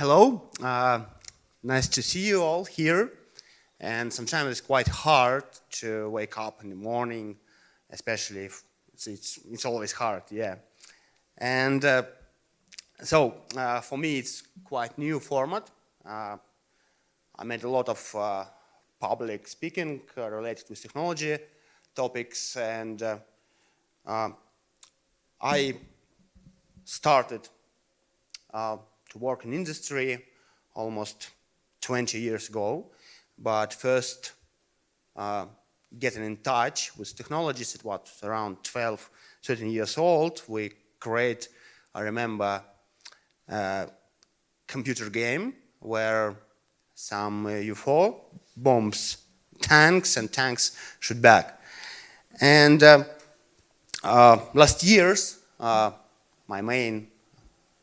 Hello, nice to see you all here. And sometimes it's quite hard to wake up in the morning, especially if it's always hard, yeah. And for me, it's quite new format. I made a lot of public speaking related with technology topics, and I started to work in industry almost 20 years ago, but first getting in touch with technologies, it was around 12, 13 years old. We create, I remember, a computer game where some UFO bombs tanks and tanks shoot back. And last years, my main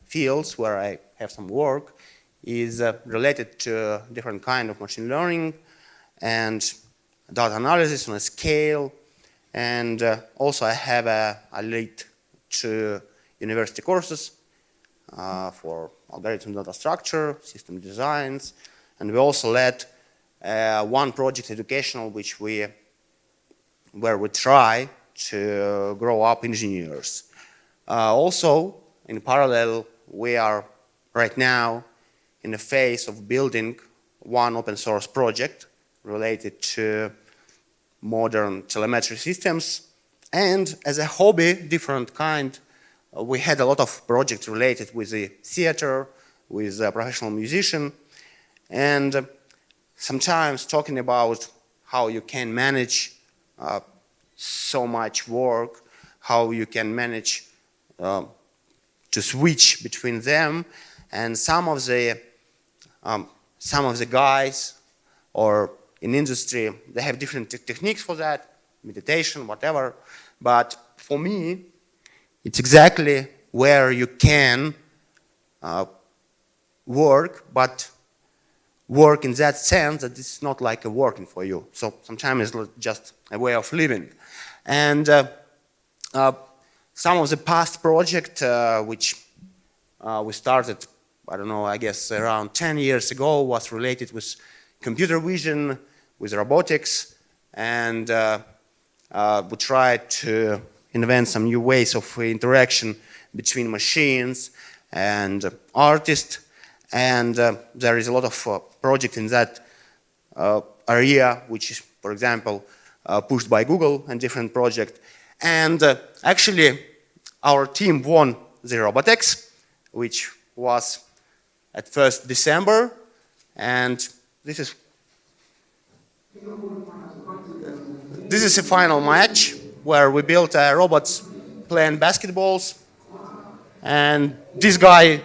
fields where I have some work is related to different kind of machine learning and data analysis on a scale. And also I have a lead to university courses for algorithm data structure, system designs. And we also led one project educational where we try to grow up engineers. Also, in parallel, we are right now in the phase of building one open source project related to modern telemetry systems. And as a hobby, different kind, we had a lot of projects related with the theater, with a professional musician, and sometimes talking about how you can manage so much work, how you can manage to switch between them, and some of the guys or in industry, they have different techniques for that, meditation, whatever. But for me, it's exactly where you can work, but work in that sense that it's not like a working for you. So sometimes it's just a way of living. And some of the past projects which we started, I don't know, I guess around 10 years ago, was related with computer vision, with robotics, and we tried to invent some new ways of interaction between machines and artists. And there is a lot of project in that area, which is, for example, pushed by Google and different projects. And actually, our team won the robotics, which was at 1st December. And this is a final match where we built robots playing basketballs. And this guy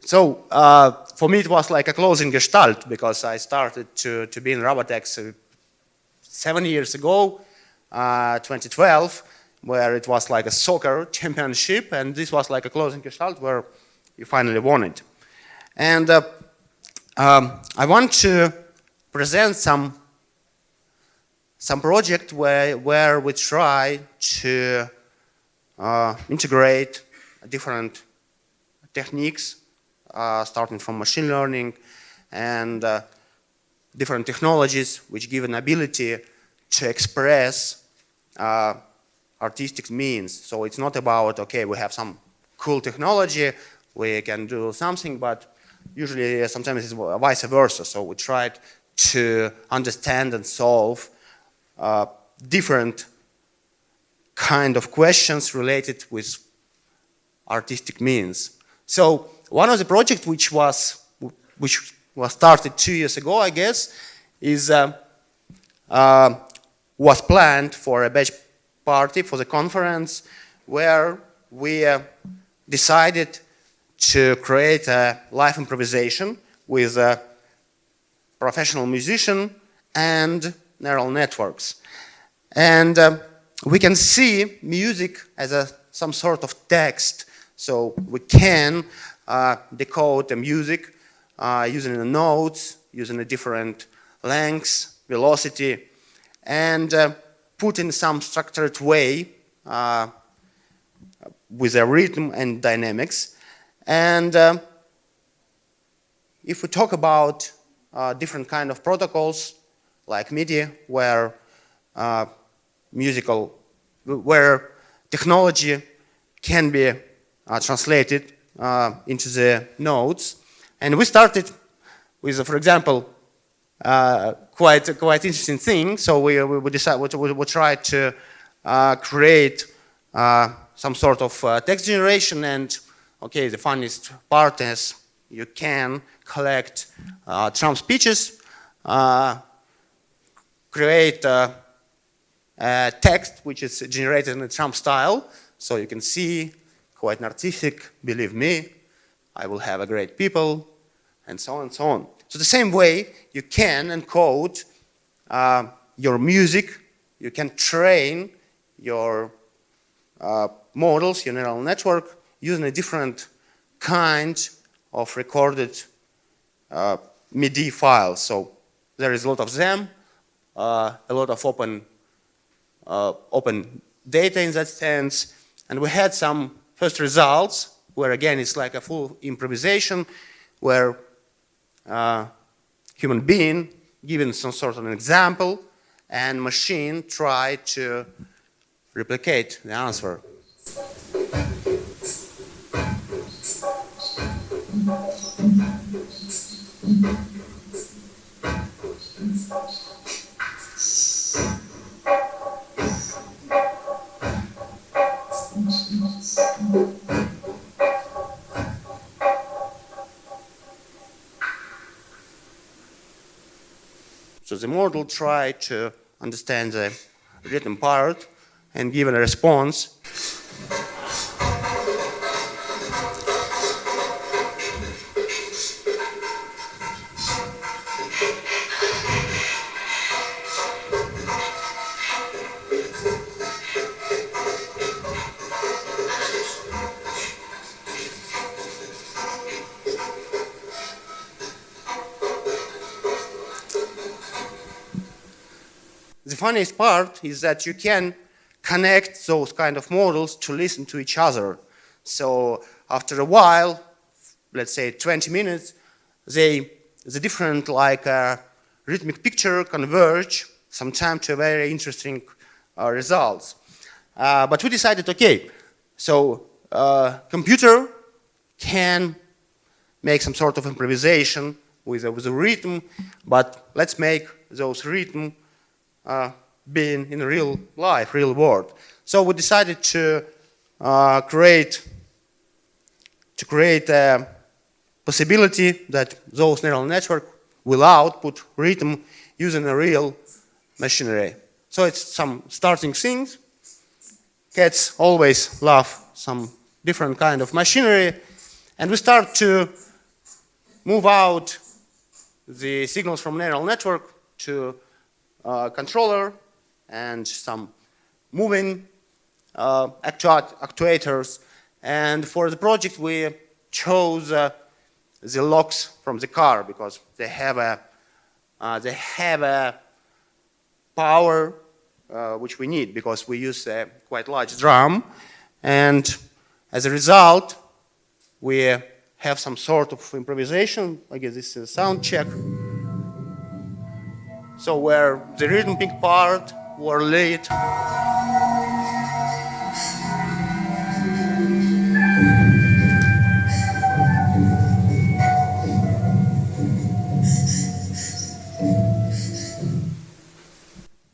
So for me it was like a closing gestalt, because I started to be in robotics 7 years ago, 2012, where it was like a soccer championship, and this was like a closing gestalt where you finally won it. And I want to present some project where we try to integrate different techniques, starting from machine learning and different technologies which give an ability to express artistic means. So it's not about, okay, we have some cool technology, we can do something, but usually sometimes it's vice versa. So we tried to understand and solve different kind of questions related with artistic means. So one of the projects which was started 2 years ago, I guess, is was planned for a batch party for the conference, where we decided to create a live improvisation with a professional musician and neural networks. And we can see music as some sort of text. So we can decode the music using the notes, using the different lengths, velocity, and put in some structured way with a rhythm and dynamics. And if we talk about different kind of protocols like MIDI, where technology can be translated into the notes, and we started with, for example, quite interesting thing. So we decided we tried to create some sort of text generation, and okay, the funniest part is you can collect Trump speeches, create a text which is generated in the Trump style, so you can see quite artistic, believe me, I will have a great people, and so on and so on. So the same way you can encode your music, you can train your models, your neural network, using a different kind of recorded MIDI files. So there is a lot of them, a lot of open data in that sense, and we had some first results where again it's like a full improvisation where human being given some sort of an example and machine try to replicate the answer. So the model tried to understand the written part and give a response. The funniest part is that you can connect those kind of models to listen to each other. So after a while, let's say 20 minutes, the different rhythmic picture converge sometimes to very interesting results. But we decided, okay, so computer can make some sort of improvisation with a rhythm, but let's make those rhythm being in real life, real world. So we decided to create a possibility that those neural network will output rhythm using a real machinery. So it's some starting things. Cats always love some different kind of machinery, and we start to move out the signals from neural network to controller and some moving actuators. And for the project, we chose the locks from the car because they have a power which we need because we use a quite large drum, and as a result, we have some sort of improvisation. I guess this is a Soundcheck. So where the rhythmic part were lead.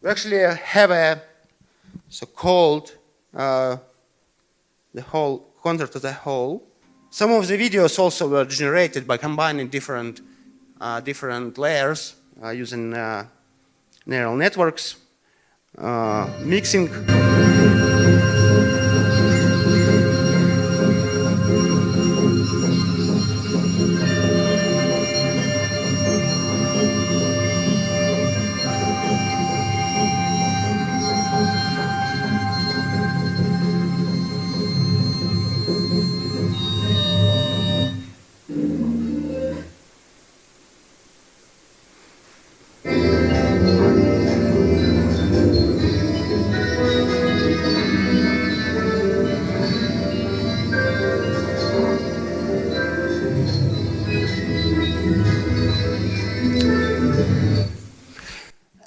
We actually have a so-called the whole concept as a whole. Some of the videos also were generated by combining different layers using neural networks, mixing.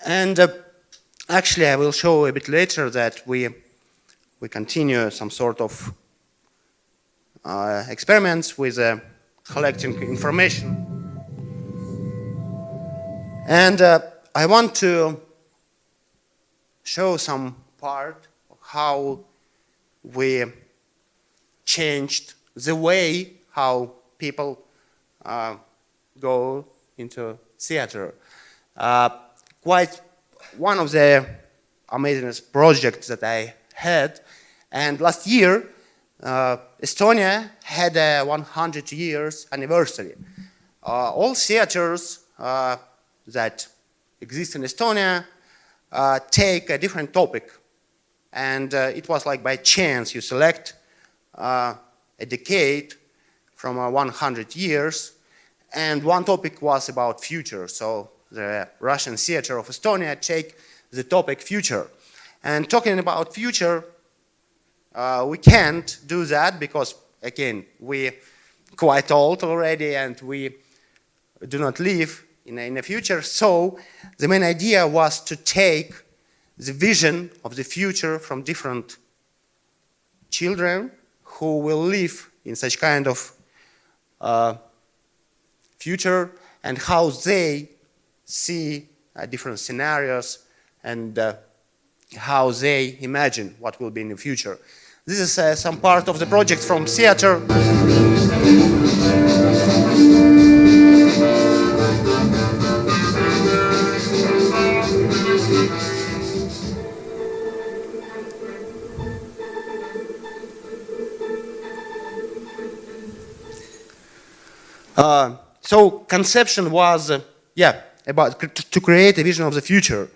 And actually, I will show a bit later that we continue some sort of experiments with collecting information. And I want to show some part of how we changed the way how people go into theater. Quite one of the amazing projects that I had, and last year Estonia had a 100 years anniversary. All theaters that exist in Estonia take a different topic, and it was like by chance you select a decade from 100 years, and one topic was about future. So the Russian theater of Estonia take the topic future. And talking about future, we can't do that because, again, we're quite old already and we do not live in the future. So the main idea was to take the vision of the future from different children who will live in such kind of future and how they see different scenarios and how they imagine what will be in the future. This is some part of the project from theater. So conception was, about to create a vision of the future.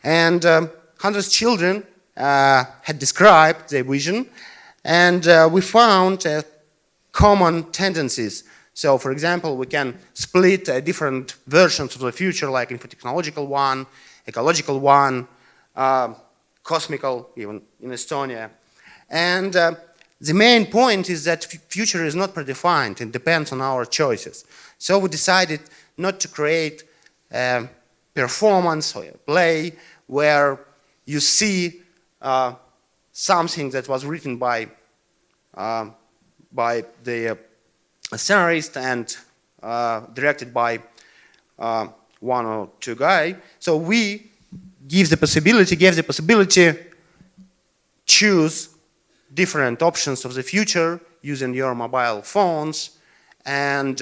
And hundreds of children had described their vision, and we found common tendencies. So, for example, we can split different versions of the future, like infotechnological one, ecological one, cosmical, even in Estonia. And the main point is that future is not predefined. It depends on our choices. So we decided not to create a performance or a play where you see something that was written by the scenarist and directed by one or two guys. So we gave the possibility choose different options of the future using your mobile phones, and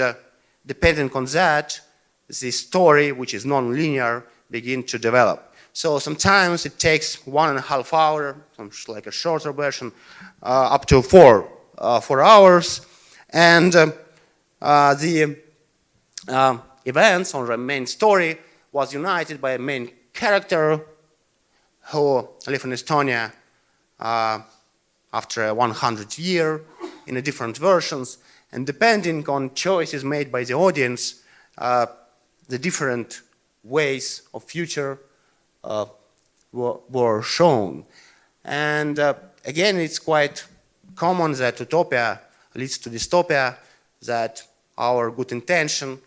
depending on that, the story, which is non-linear, begin to develop. So sometimes it takes 1.5 hours, like a shorter version, up to 4 hours, and the events on the main story was united by a main character who live in Estonia after 100 years in a different versions, and depending on choices made by the audience, the different ways of future were shown. And again, it's quite common that utopia leads to dystopia, that our good intention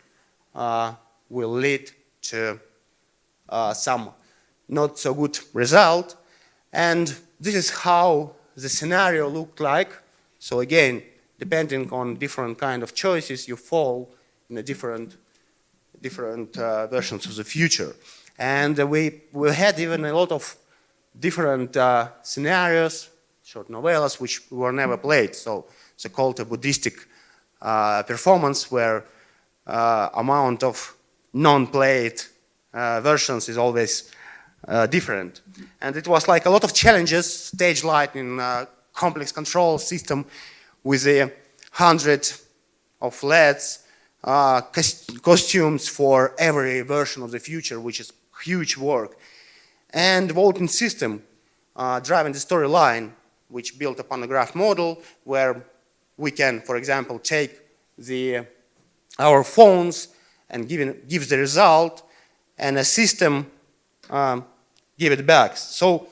will lead to some not so good result. And this is how the scenario looked like. So again, depending on different kind of choices, you fall in a different versions of the future. And we had even a lot of different scenarios short novellas which were never played. So it's called a Buddhistic performance where amount of non-played versions is always different. And it was like a lot of challenges, stage lighting, complex control system with a 100 of LEDs, costumes for every version of the future, which is huge work. And voting system driving the storyline, which built upon a graph model, where we can, for example, take our phones and give the result, and a system give it back. So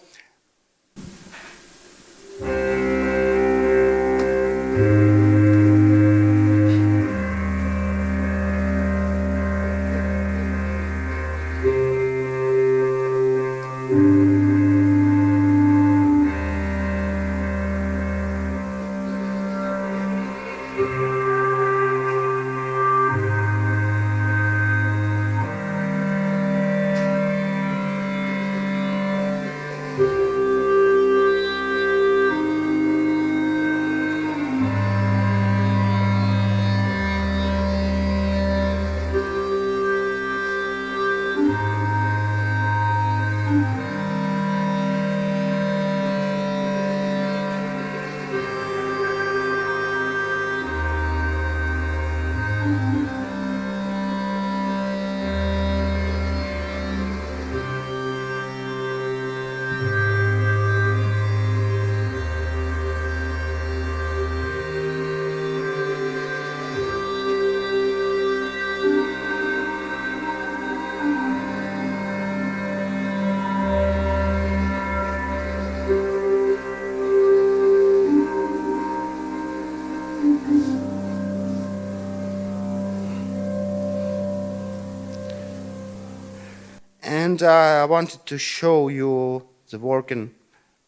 and I wanted to show you the working,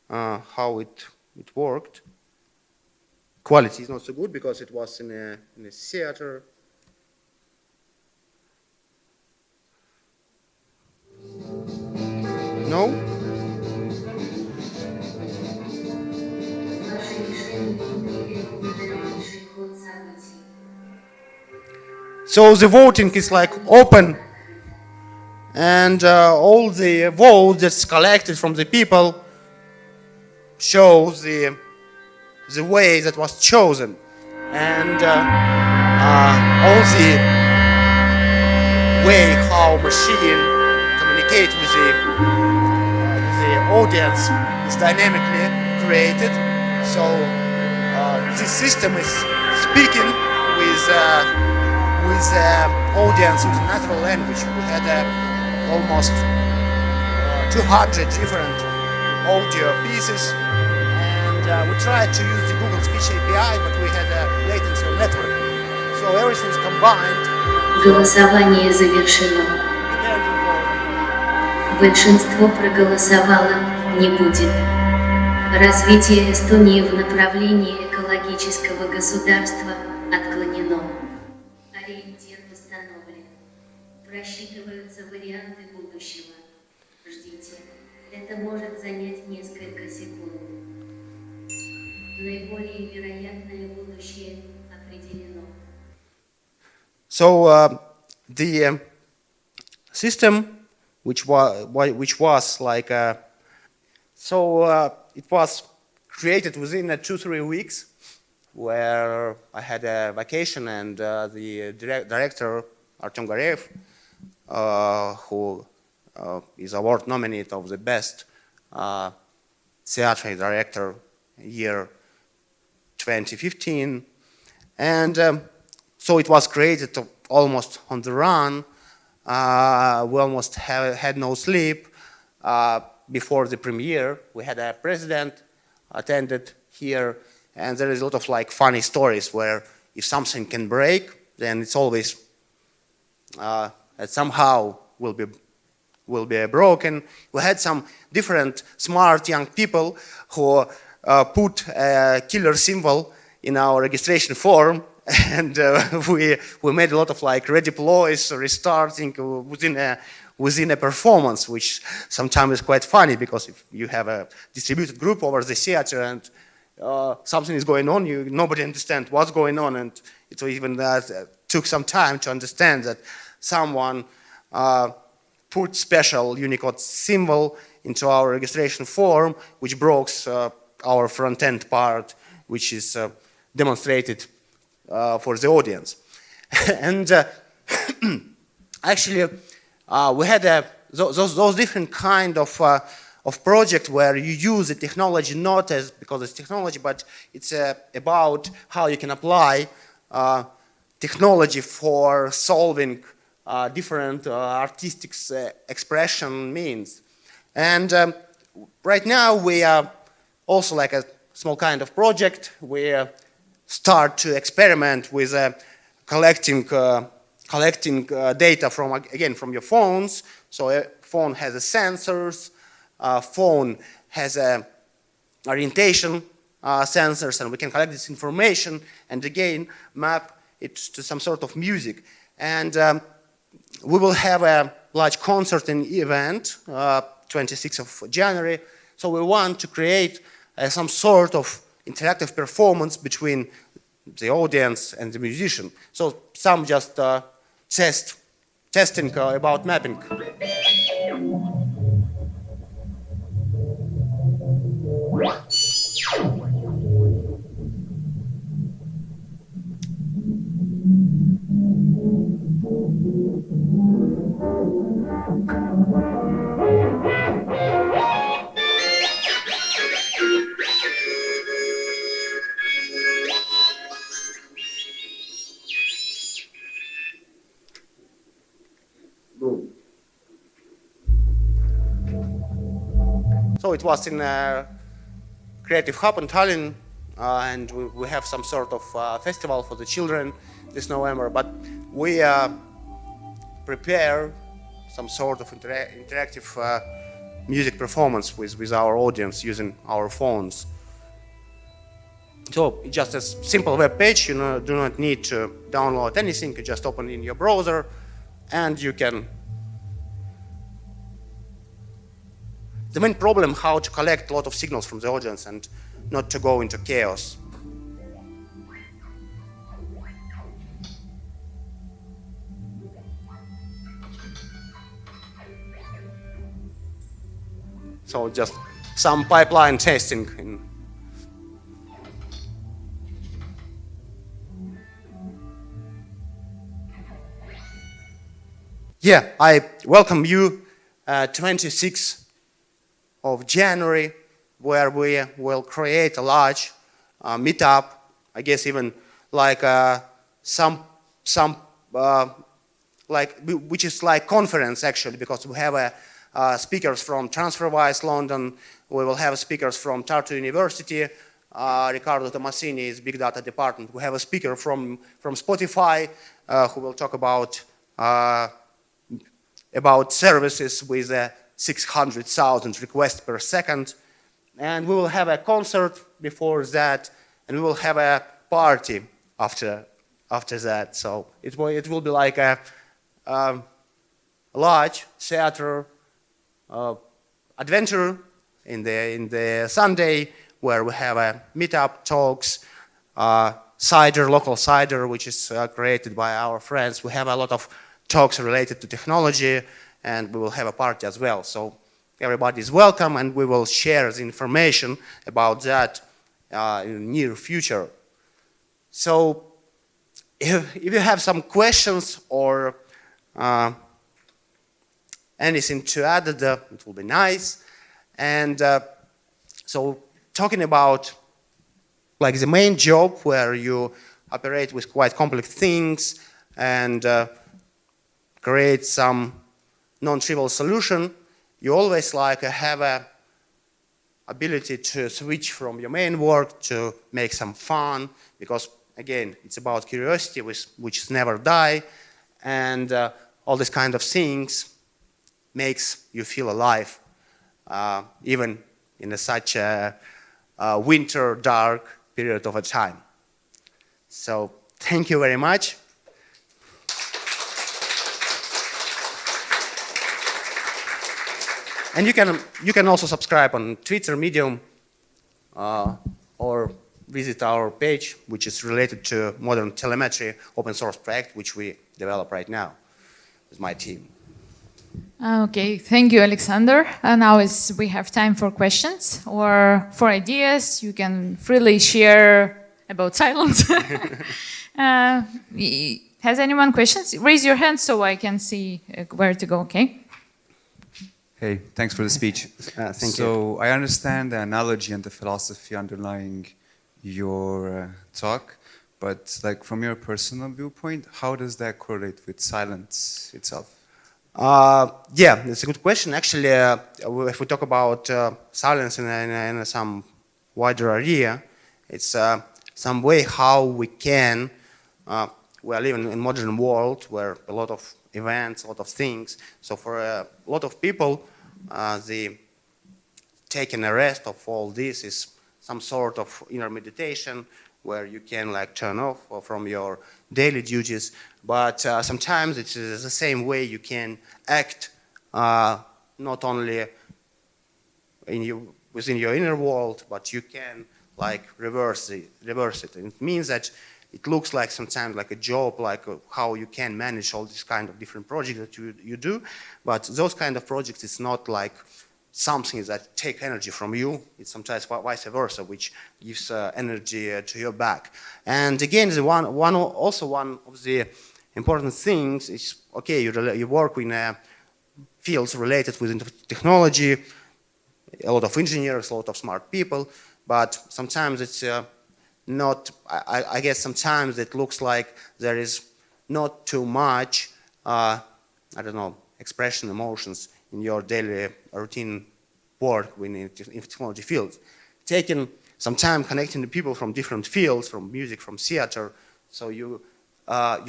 how it worked. Quality is not so good because it was in a theater. No? So the voting is like open, and all the votes that's collected from the people shows the way that was chosen, and all the way how machine communicate with the audience is dynamically created. So this system is speaking with audience with natural language. We had almost 200 different audio pieces, and we tried to use the Google Speech API, but we had a latency on network. So everything's combined. Голосование завершено. Большинство проголосовало «не будет». Развитие Эстонии в направлении экологического государства отклонено. Ориентир восстановлен. Просчитываются варианты будущего. Ждите. Это может занять несколько секунд. Наиболее вероятное будущее определено. So the system, which was like, it was created within 2-3 weeks, where I had a vacation, and the director Artem Gareev, who is award nominated of the best theater director year 2015, and so it was created almost on the run. We almost had no sleep before the premiere. We had a president attended here, and there is a lot of like funny stories where if something can break, then it's always somehow will be broken. We had some different smart young people who put a killer symbol in our registration form. And we made a lot of like redeploys, restarting within a performance, which sometimes is quite funny, because if you have a distributed group over the theater and something is going on, nobody understands what's going on, and it even took some time to understand that someone put special Unicode symbol into our registration form, which broke our front-end part, which is demonstrated for the audience. And actually, we had those different kind of project where you use the technology not as because it's technology, but it's about how you can apply technology for solving different artistic expression means. And right now we are also like a small kind of project. We start to experiment with collecting data from your phones. So a phone has sensors. Phone has orientation sensors, and we can collect this information and again map it to some sort of music. And we will have a large concert and event, 26th of January. So we want to create some sort of interactive performance between the audience and the musician. So some just testing about mapping. So it was in a Creative Hub in Tallinn, and we have some sort of festival for the children this November, but we prepare some sort of interactive music performance with our audience using our phones. So it's just a simple web page. You do not need to download anything. You just open in your browser and you can. The main problem how to collect a lot of signals from the audience and not to go into chaos. So just some pipeline testing. Yeah, I welcome you 26th of January, where we will create a large meetup. I guess even like which is like conference actually, because we have speakers from TransferWise London. We will have speakers from Tartu University. Riccardo Tomasini is Big Data Department. We have a speaker from Spotify who will talk about services with 600,000 requests per second. And we will have a concert before that, and we will have a party after that. So it will be like a large theater adventure in the Sunday, where we have a meetup, talks, local cider, which is created by our friends. We have a lot of talks related to technology, and we will have a party as well. So everybody is welcome, and we will share the information about that in the near future. So if you have some questions or anything to add, it will be nice. And so talking about like the main job where you operate with quite complex things and create some non-trivial solution, you always like have a ability to switch from your main work to make some fun, because again, it's about curiosity which never die, and all these kind of things makes you feel alive, even in such a winter, dark period of a time. So thank you very much. And you can also subscribe on Twitter, Medium, or visit our page, which is related to modern telemetry open source project, which we develop right now with my team. Okay, thank you, Aleksandr. Now we have time for questions or for ideas. You can freely share about silence. Has anyone questions? Raise your hand so I can see where to go, okay? Hey, thanks for the speech. Thank you. So I understand the analogy and the philosophy underlying your talk, but like from your personal viewpoint, how does that correlate with silence itself? Yeah, it's a good question. Actually, if we talk about silence in some wider area, it's some way how we can, we are living in a modern world where a lot of events, a lot of things. So for a lot of people, the taking a rest of all this is some sort of inner meditation where you can like turn off from your daily duties. But sometimes it's the same way you can act not only within your inner world, but you can like reverse it. And it means that it looks like sometimes like a job, like how you can manage all these kind of different projects that you do. But those kind of projects, it's not like something that take energy from you. It's sometimes vice versa, which gives energy to your back. And again, one of the important things is, okay, you work in fields related with technology, a lot of engineers, a lot of smart people, but sometimes it's not, I guess sometimes it looks like there is not too much, I don't know, expression, emotions in your daily routine work in technology fields. Taking some time connecting to people from different fields, from music, from theater, so you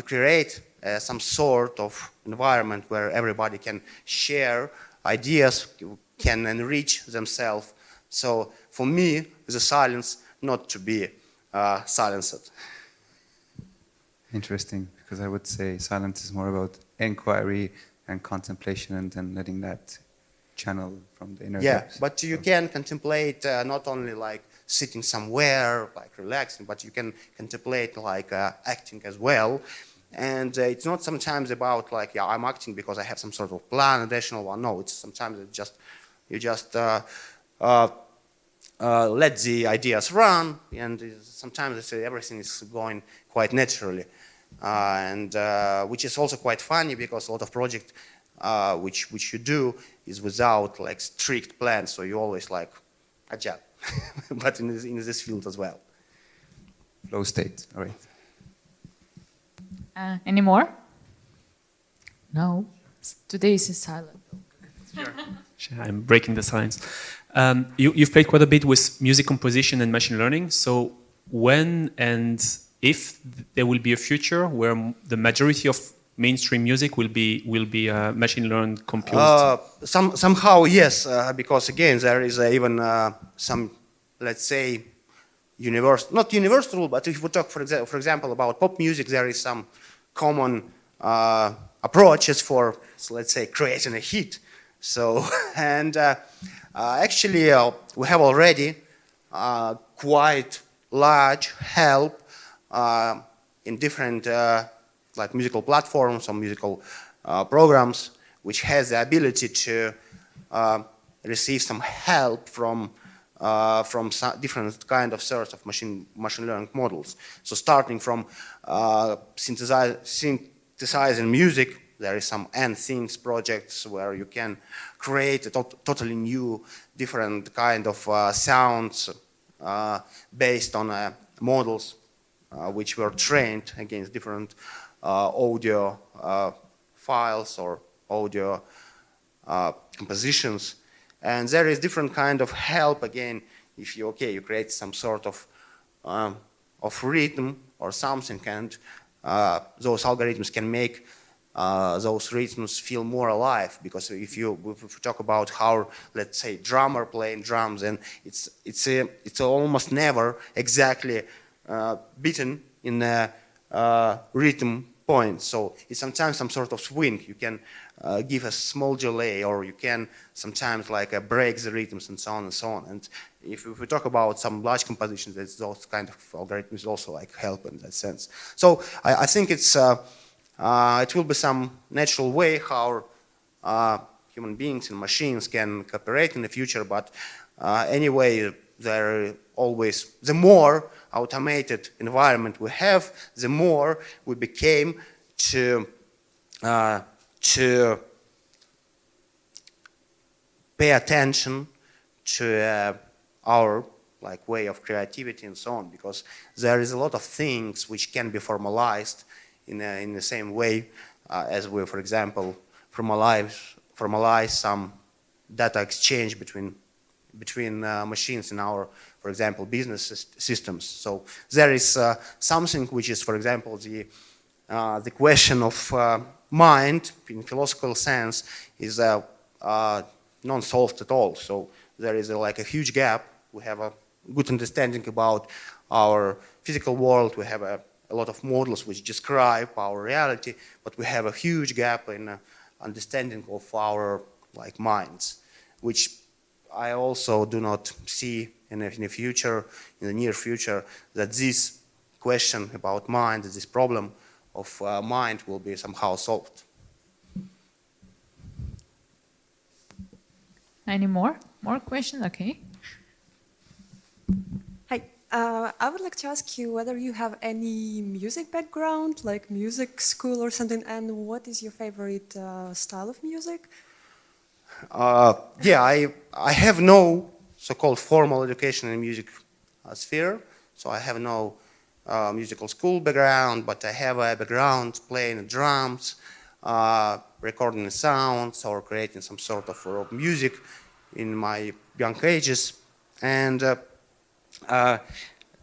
create some sort of environment where everybody can share ideas, can enrich themselves. So for me, the silence not to be silenced. Interesting, because I would say silence is more about inquiry and contemplation and then letting that channel from the inner depths. But you can contemplate not only like sitting somewhere, like relaxing, but you can contemplate like acting as well. And it's not sometimes about like, yeah, I'm acting because I have some sort of plan, additional one. No, it's sometimes you just let the ideas run, and sometimes everything is going quite naturally. And which is also quite funny because a lot of projects which you do is without like strict plans, so you always like adjust, but in this field as well. Flow state, all right. Any more? No. Today is silent. Sure, I'm breaking the silence. You've played quite a bit with music composition and machine learning. So when and if there will be a future where the majority of mainstream music will be machine learned composed? Somehow yes, because again there is even some, let's say, not universal, but if we talk for example about pop music, there is some common approaches for, let's say, creating a hit. So and actually we have already quite large help in different like musical platforms or musical programs, which has the ability to receive some help from different kind of sorts of machine learning models. So starting from synthesizing music, there is some things projects where you can create a totally new, different kind of sounds based on models which were trained against different audio files or audio compositions. And there is different kind of help again if you create some sort of rhythm or something, and those algorithms can make those rhythms feel more alive. Because if you talk about how, let's say, drummer playing drums, and it's almost never exactly beaten in a rhythm point. So it's sometimes some sort of swing. You can give a small delay, or you can sometimes like break the rhythms and so on and so on. And if we talk about some large compositions, those kind of algorithms also like help in that sense. So I think it's it will be some natural way how human beings and machines can cooperate in the future. But anyway, there always, the more automated environment we have, the more we became to pay attention to our like way of creativity and so on, because there is a lot of things which can be formalized in the same way as we, for example, formalize some data exchange between machines in our, for example, business systems. So there is something which is, for example, the question of mind in philosophical sense is non-solved at all. So there is like a huge gap. We have a good understanding about our physical world. We have a lot of models which describe our reality, but we have a huge gap in understanding of our like minds, which I also do not see in the future, in the near future, that this question about mind, this problem of mind will be somehow solved. Any more questions? Okay. Hi, I would like to ask you whether you have any music background, like music school or something, and what is your favorite style of music? Yeah, I have no so-called formal education in music sphere, so I have no musical school background, but I have a background playing drums, recording sounds, or creating some sort of rock music in my young ages. And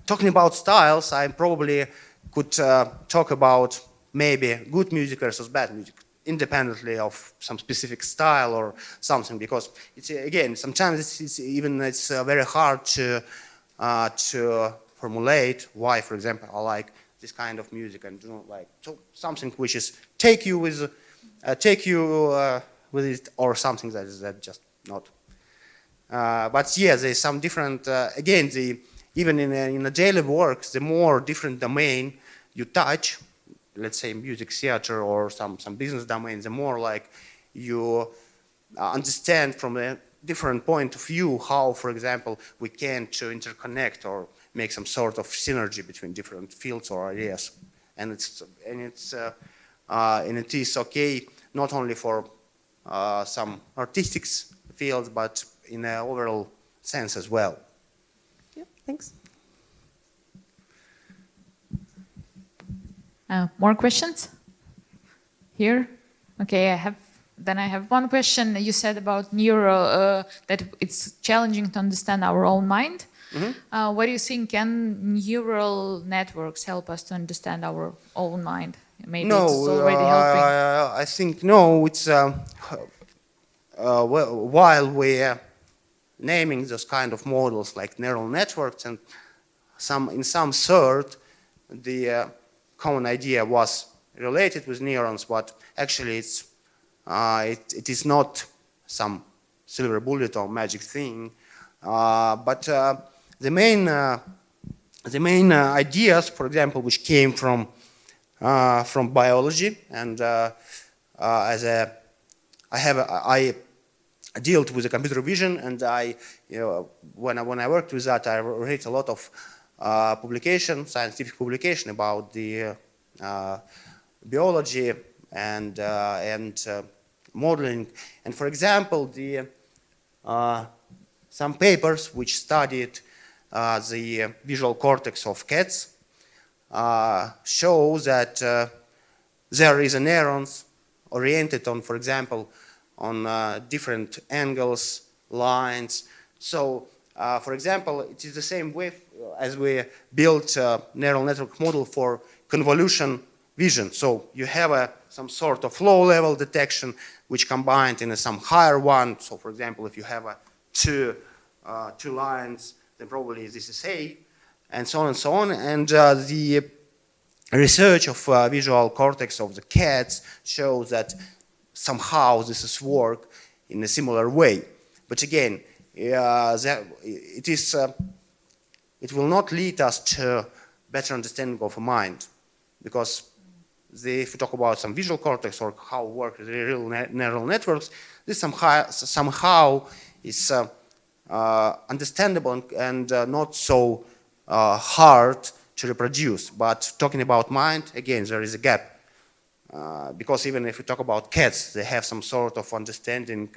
talking about styles, I probably could talk about maybe good music versus bad music, independently of some specific style or something, because it's, again, sometimes it's very hard to formulate why, for example, I like this kind of music and do not like something which is take you with it, or something that is just not. But yeah, there's some different. Again, even in a daily work, the more different domain you touch, let's say music theater or some business domain, the more like you understand from a different point of view how, for example, we can to interconnect or make some sort of synergy between different fields or areas, and it is okay not only for some artistic fields, but in an overall sense as well. Yeah, thanks. More questions? Here? Okay, I have one question. You said about that it's challenging to understand our own mind. Mm-hmm. What do you think? Can neural networks help us to understand our own mind? Maybe no, it's already helping. I think no. It's while we're naming those kind of models like neural networks, and in some sort, the common idea was related with neurons, but actually it is not some silver bullet or magic thing. But the main ideas, for example, which came from biology, and I dealt with the computer vision, and when I worked with that, I read a lot of scientific publication about the biology and modeling. And for example, some papers which studied the visual cortex of cats show that there is a neurons oriented on, for example, on different angles, lines. So, for example, it is the same way as we built a neural network model for convolution vision. So you have some sort of low-level detection which combined in some higher one. So, for example, if you have two lines, then probably this is A, and so on and so on. And the research of visual cortex of the cats shows that somehow this is work in a similar way. But again, it will not lead us to better understanding of a mind, because if we talk about some visual cortex or how work the real neural networks, this somehow is understandable and not so hard to reproduce. But talking about mind, again, there is a gap. Because even if we talk about cats, they have some sort of understanding,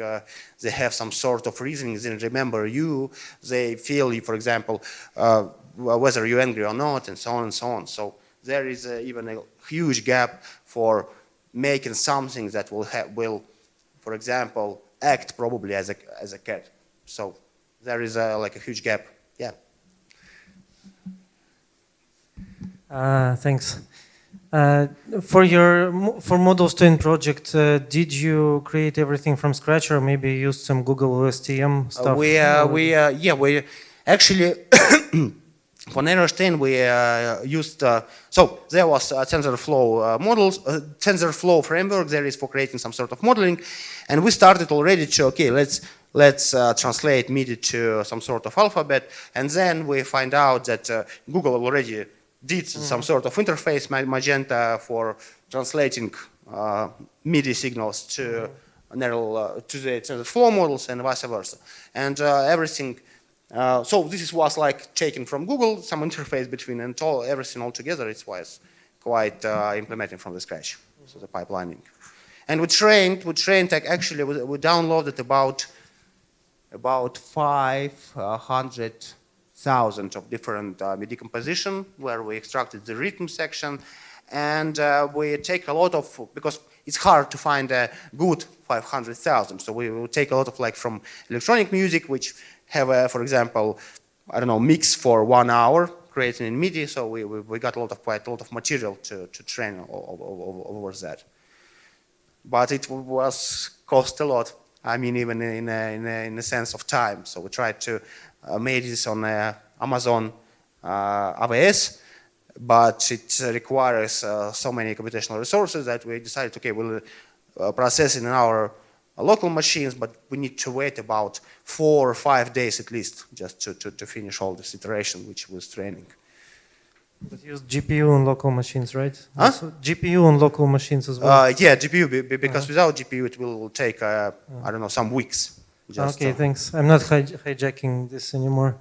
they have some sort of reasoning, they remember you, they feel you, for example, whether you're angry or not, and so on and so on. So there is even a huge gap for making something that will, for example, act probably as a cat. So there is like a huge gap. Yeah. Thanks. For Models 10 project, did you create everything from scratch, or maybe used some Google STM stuff? We actually for TensorFlow we used so there was a TensorFlow models, TensorFlow framework there is for creating some sort of modeling, and we started already to let's translate MIDI to some sort of alphabet, and then we find out that Google already did some sort of interface, Magenta, for translating MIDI signals to to the TensorFlow models and vice versa, and everything. So this was like taken from Google, some interface between, and everything all together. It was quite implementing from the scratch, so the pipelining. And we trained. Actually, we downloaded about 500,000 of different MIDI composition, where we extracted the rhythm section, and we take a lot of, because it's hard to find a good 500,000. So we will take a lot of like from electronic music, which have a, for example, I don't know, mix for 1 hour creating in MIDI. So we got quite a lot of material to train over that. But it was cost a lot. I mean, even in a sense of time. So we tried to make this on Amazon AWS, but it requires so many computational resources that we decided, okay, we'll process it in our local machines, but we need to wait about 4 or 5 days at least just to finish all this iteration, which was training. But use GPU on local machines, right? Huh? Also, GPU on local machines as well. Yeah, GPU, because without GPU it will take, I don't know, some weeks. Okay, thanks. I'm not hijacking this anymore.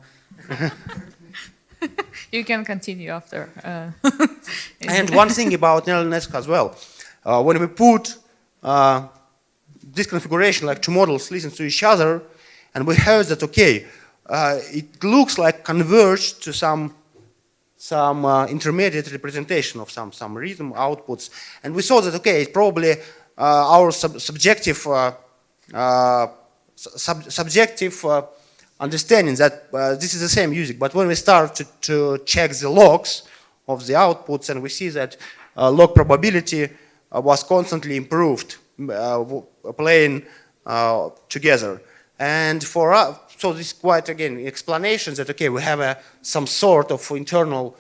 You can continue after. And one thing about neural network as well, when we put this configuration, like two models listen to each other, and we heard that, okay, it looks like converged to some intermediate representation of some rhythm outputs, and we saw that, okay, probably our subjective understanding that this is the same music, but when we start to check the logs of the outputs, and we see that log probability was constantly improved playing together. And for us, so this is quite, again, explanation that, okay, we have some sort of internal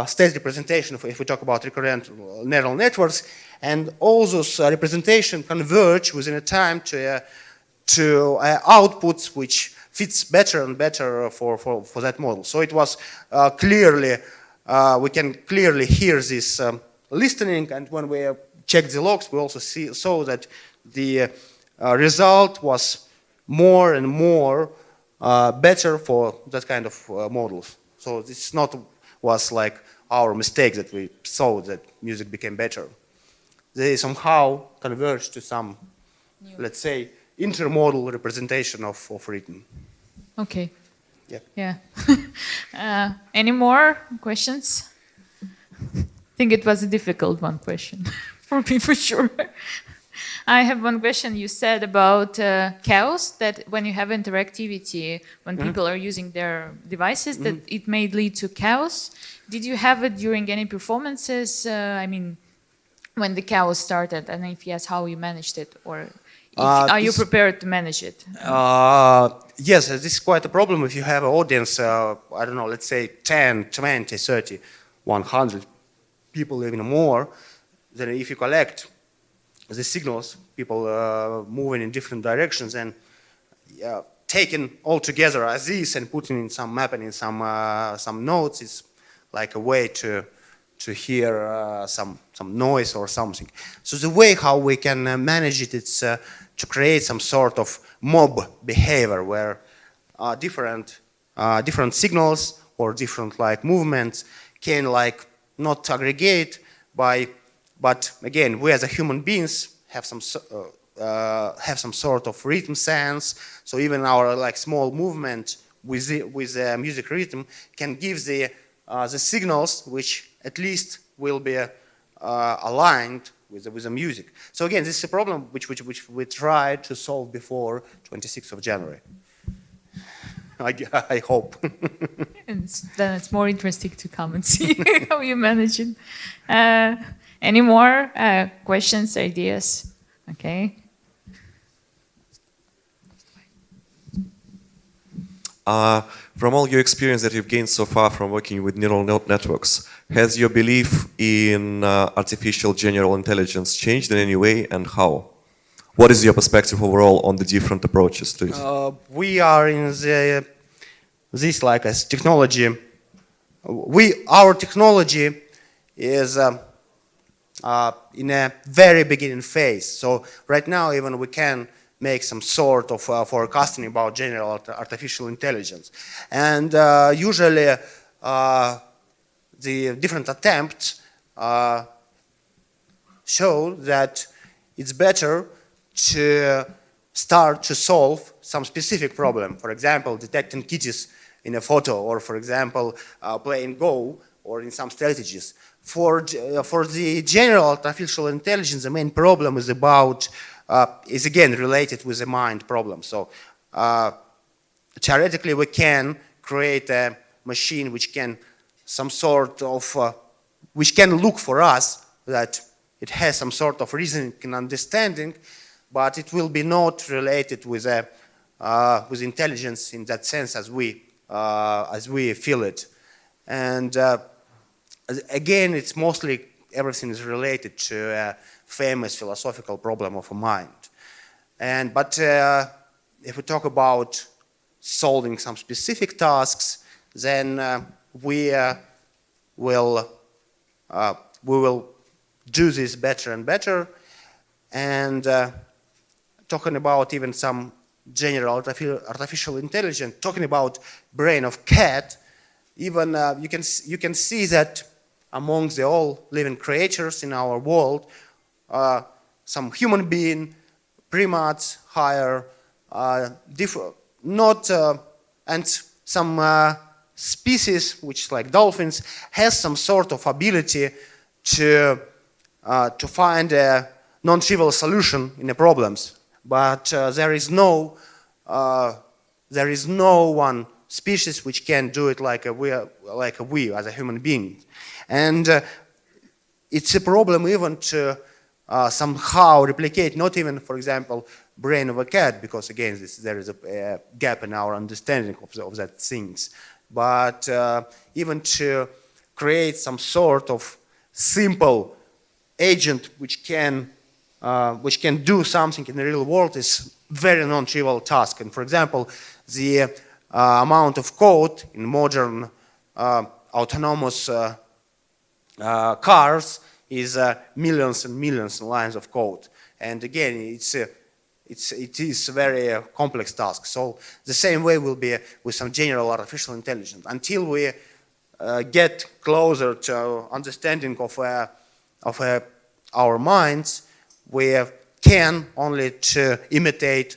state representation if we talk about recurrent neural networks, and all those representation converge within a time to outputs which fits better and better for that model. So it was clearly, we can clearly hear this listening, and when we checked the logs, we also saw that the result was more and more better for that kind of models. So this was like our mistake that we saw that music became better. They somehow converged to some, let's say, intermodal representation of rhythm. Okay. Yeah. Yeah. Any more questions? I think it was a difficult one question for me, for sure. I have one question. You said about chaos, that when you have interactivity, when people are using their devices, that it may lead to chaos. Did you have it during any performances? I mean, when the chaos started, and if yes, how you managed it, or are you prepared to manage it? Yes, this is quite a problem if you have an audience, I don't know, let's say 10, 20, 30, 100 people, even more. Then if you collect the signals, people moving in different directions, and taken all together as is and putting in some mapping in some notes is like a way to hear some noise or something. So the way how we can manage it is to create some sort of mob behavior where different signals or different like movements can like not aggregate but again we as a human beings have some sort of rhythm sense. So even our like small movement with the music rhythm can give the signals which at least will be aligned with the music. So again, this is a problem which we tried to solve before 26th of January. I hope. And then it's more interesting to come and see how you manage it. Any more questions, ideas? Okay. From all your experience that you've gained so far from working with neural networks, has your belief in artificial general intelligence changed in any way, and how? What is your perspective overall on the different approaches to it? We are in this like as technology. Our technology is in a very beginning phase. So right now, even we can make some sort of forecasting about general artificial intelligence. And usually the different attempts show that it's better to start to solve some specific problem. For example, detecting kitties in a photo, or for example, playing Go, or in some strategies. For the general artificial intelligence, the main problem is again related with the mind problem. So theoretically, we can create a machine which can which can look for us that it has some sort of reasoning and understanding, but it will be not related with intelligence in that sense as we feel it. And again, it's mostly everything is related to a famous philosophical problem of a mind. But if we talk about solving some specific tasks, then we will do this better and better. And talking about even some general artificial intelligence, talking about brain of cat, even you can see that among the all living creatures in our world, some human being, primates, higher, and some species, which like dolphins, has some sort of ability to find a non-trivial solution in the problems. But there is no one species which can do it like we as a human being. And it's a problem even to somehow replicate, not even, for example, brain of a cat, because again, there is a gap in our understanding of that things. But even to create some sort of simple agent which can do something in the real world is very non-trivial task. And for example, the amount of code in modern autonomous cars is millions and millions of lines of code. And again, it is a very complex task. So the same way will be with some general artificial intelligence. Until we get closer to understanding of our minds, we can only to imitate.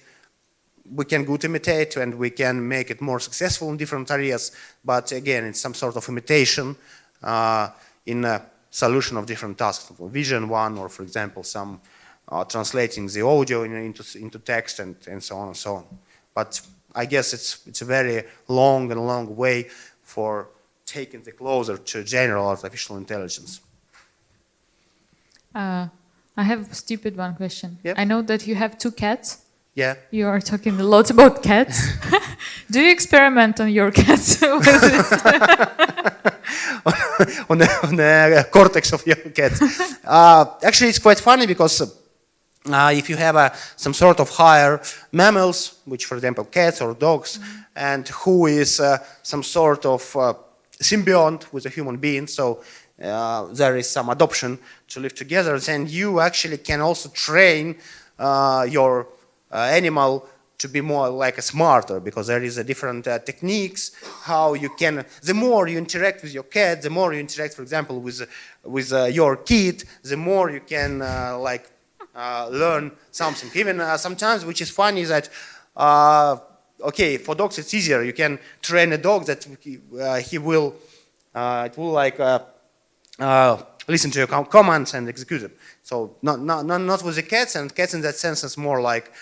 We can good imitate, and we can make it more successful in different areas. But again, it's some sort of imitation in a solution of different tasks, vision one, or for example, some translating the audio into text and so on and so on. But I guess it's a very long way for taking the closer to general artificial intelligence. I have a stupid one question. Yep. I know that you have 2 cats. Yeah. You are talking a lot about cats. Do you experiment on your cats with this? on the cortex of your cats. Actually, it's quite funny because if you have some sort of higher mammals, which for example cats or dogs, and who is some sort of symbiont with a human being, so there is some adoption to live together, then you actually can also train your animal to be more like a smarter, because there is a different techniques how you can. The more you interact with your cat, the more you interact, for example, with your kid, the more you can learn something. Even sometimes, which is funny, is that okay, for dogs it's easier. You can train a dog that he will it will listen to your commands and execute them. So not with the cats, and cats in that sense is more like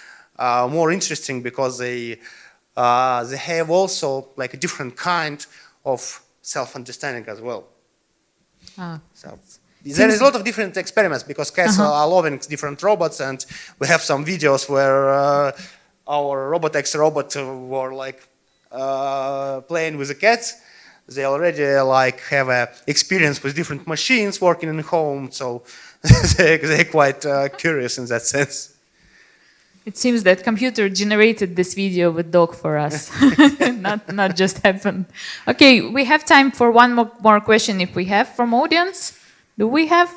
more interesting because they have also like a different kind of self-understanding as well. So there is a lot of different experiments because cats are loving different robots, and we have some videos where our robotics robot were like playing with the cats. They already like have a experience with different machines working in home, so they're quite curious in that sense. It seems that computer generated this video with dog for us, not just happened. Okay, we have time for one more question if we have from audience. Do we have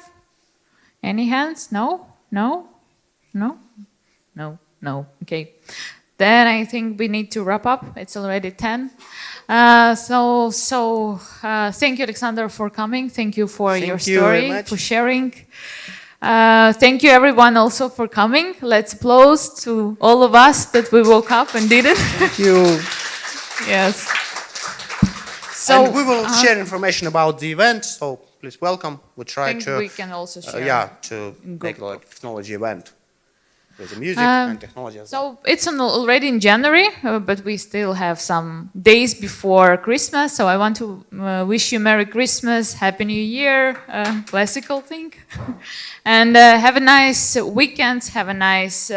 any hands? No? No? No? No? No. Okay. Then I think we need to wrap up. It's already 10. Thank you, Aleksandr, for coming. Thank you for your story, for sharing. Thank you, everyone, also for coming. Let's applause to all of us that we woke up and did it. Thank you. Yes. And we will share information about the event, so please welcome. We try to. We can also share. To make like a technology event with the music and technology as well. So it's already in January, but we still have some days before Christmas. So I want to wish you Merry Christmas, Happy New Year, classical thing. And have a nice weekend, have a nice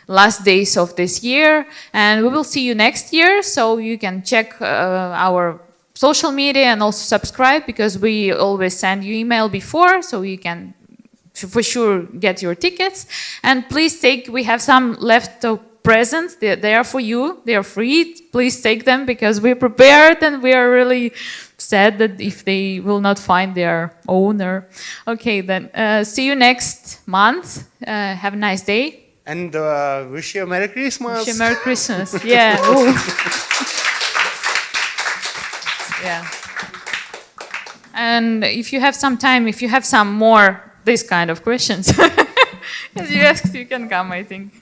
last days of this year. And we will see you next year, so you can check our social media and also subscribe, because we always send you email before, so you can for sure get your tickets. And please we have some left presents. They are for you. They are free. Please take them, because we're prepared and we are really sad that if they will not find their owner. Okay, then see you next month. Have a nice day. And wish you a Merry Christmas. Wish you a Merry Christmas. Yeah. Ooh. Yeah. And if you have some time, if you have some more this kind of questions, as you asked, you can come, I think.